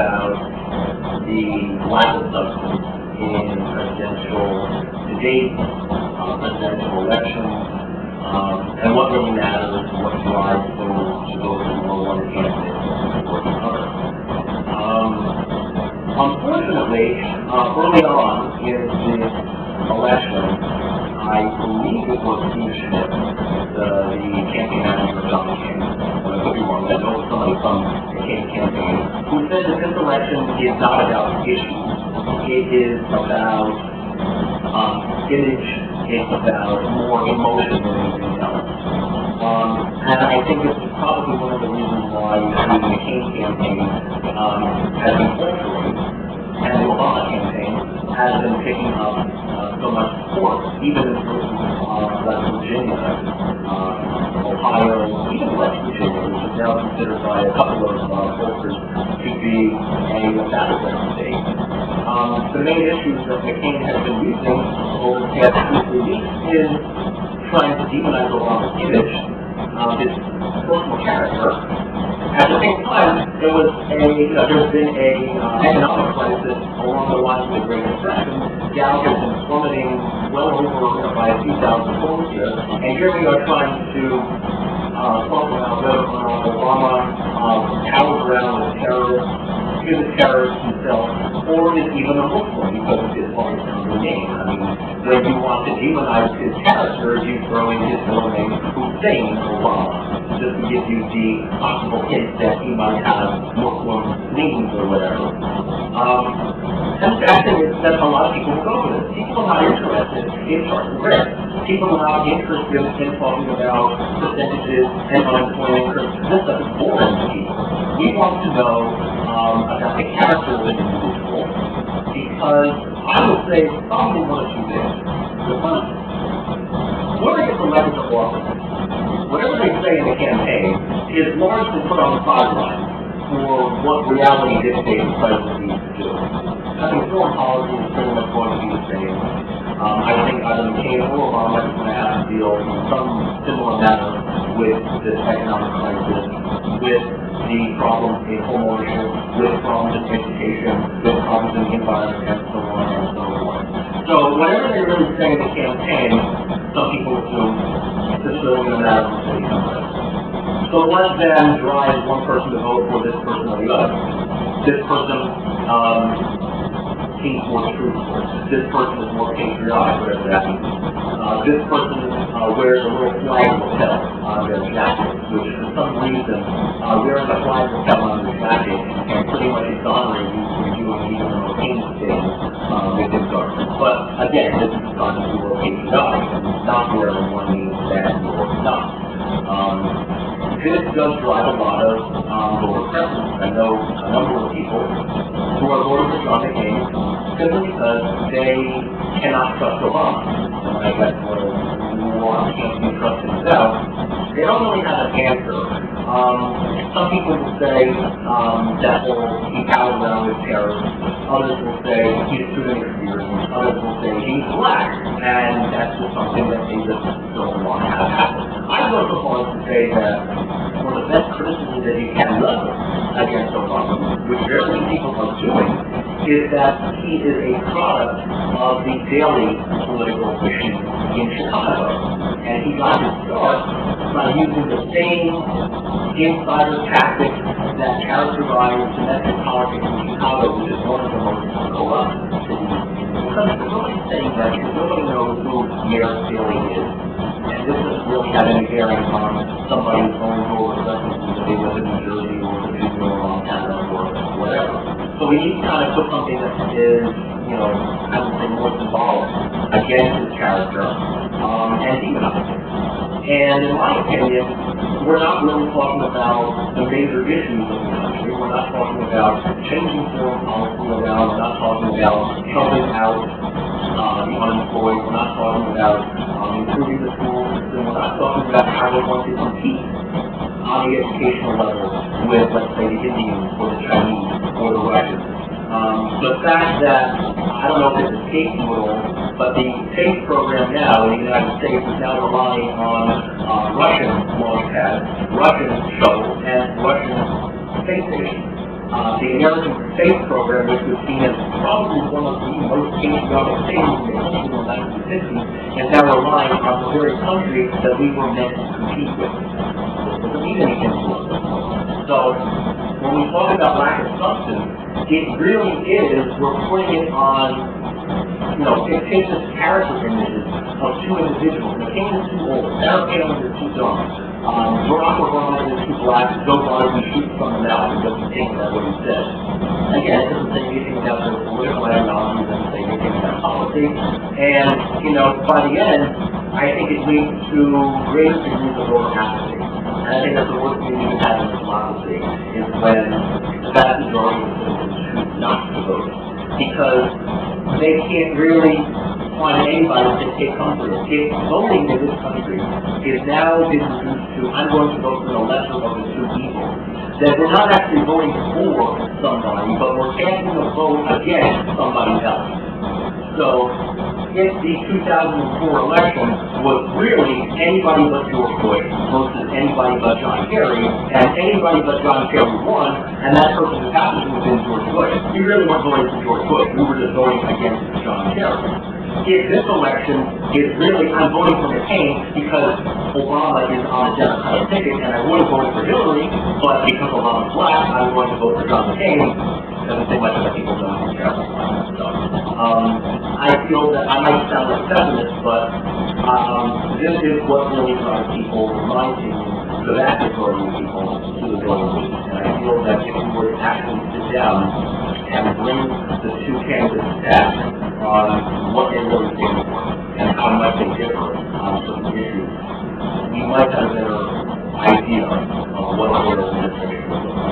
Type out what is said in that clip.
about the lack of substance in presidential debates, presidential elections, and what really matters, what drives those to vote for one candidate or the other. Unfortunately, early on in this election, I believe it was Steve Schmidt, the campaign manager of John McCain, I could be wrong, I know it was somebody from the campaign, who said that this election is not about issues. It is about image, it's about more emotion than anything else. And I think this is probably one of the reasons why the McCain campaign has been faltering, and the Obama campaign has been picking up so much support, even in places like Virginia, Ohio, even West Virginia, which is now considered by a couple of pollsters to be a battleground state. The main issues that McCain has been using over the past 2 weeks is trying to demonize Obama's image, his personal character. At the same time, there's been a economic crisis along the lines of the Great Depression. Dow has been plummeting well over by a few thousand points here, and here we are trying to talk about whether or not Obama powers around with terrorists, is a terrorist himself, or is even a Muslim because of his party's founding name. I mean, when you want to demonize his character, you throw in his middle name, Hussein Obama, just to give you the possible hint that he might have Muslim leanings or whatever. And the fact is that a lot of people will go for this. People are not interested in charting risk. People are not interested in talking about percentages and unemployment curves. This stuff is boring to people. We want to know about the character of an individual, because I would say probably one of two things. The first, whoever gets elected to office, whatever they say in the campaign is largely put on the sideline for what reality dictates the president needs to do. I think foreign policy is pretty much going to be the same. I think either McCain or Obama is going to have to deal in some similar manner with this economic crisis, with the problems in homeownership, with problems in education, with problems in the environment, and so on and so forth. So whatever they really say in the campaign, some people assume this is really going to matter for city council. So let them drive one person to vote for this person or the other. This person seems more truthful. This person is more patriotic, whatever that means. This person wears a little flag lapel on their jacket, which for some reason, wearing a flag lapel on their jacket can pretty much exonerate you from doing even the most heinous things within government. But again, this is not that you are patriotic. Not wearing one means that you are not. This does drive a lot of voter preference. I know a number of people who are voting for John McCain simply because they cannot trust Obama. And I guess one can't be trusted himself. They don't really have an answer. Some people will say that he powers around with terrorists. Others will say he's too inexperienced. Others will say he's black. And that's just something that they just don't want to have happen. I go so far as to say that one of the best criticisms that you can level against Obama, which very few people are doing, is that he is a product of the daily political machine in Chicago. And he got his start by using the same insider tactics that characterize domestic politics in Chicago, which is one of the most corrupt cities in the country. Nobody's saying that because nobody knows who Mayor Daley is. And this doesn't really have any bearing on somebody's own role of residence if they live in New Jersey or Virginia or Montana or whatever. So we need to kind of put something that is, I would say more symbolic against his character and demonize him. And in my opinion, we're not really talking about the major issues of the country. We're not talking about changing foreign policy around. We're not talking about helping out the unemployed. We're not talking about improving the school system. We're not talking about how we're going to compete on the educational level with, let's say, the Indians or the Chinese or the Russians. The fact that, I don't know if it's escaped you at all, but the space program now in the United States is now relying on Russian launch pads, Russian shuttles, and Russian space stations. The American Space Program, which was seen as probably one of the most patriotic things in the history in the 1950s, and now relying on the very country that we were meant to compete with. It doesn't mean anything to us. So, when we talk about lack of substance, it really is, we're putting it on, fictitious character images of two individuals. The king is too old, Sarah Palin is too dumb, Barack Obama is too black, Joe Biden shoots someone out and doesn't think about what he says. Again, it doesn't say anything about their political ideology, it doesn't say anything about policy, and, by the end, I think it leads to greater degrees of voter apathy. And I think that's the worst thing you can have in a democracy, is when the vast majority of citizens choose not to vote. Because they can't really find anybody that take comfort in. If voting in this country is now been reduced to, I'm going to vote for the lesser of the two evils, then we're not actually voting for somebody, but we're casting a vote against somebody else. So, if the 2004 election was really anybody but George Bush versus anybody but John Kerry, and anybody but John Kerry won, and that person who happened to have been George Bush, we really weren't voting for George Bush, we were just voting against John Kerry. If this election is really, I'm voting for McCain because Obama is on a Democratic ticket, and I would have voted for Hillary, but because Obama's black, I'm going to vote for John McCain. Doesn't say much about people don't care about that stuff. I feel that I might sound like a pessimist, but this is what really drives people, reminding the vast majority of people to the voting booth. And I feel that if we were to actually sit down and bring the two candidates back on what they really stand for and how much they differ on certain issues, we might have a better idea of what our administration will look like.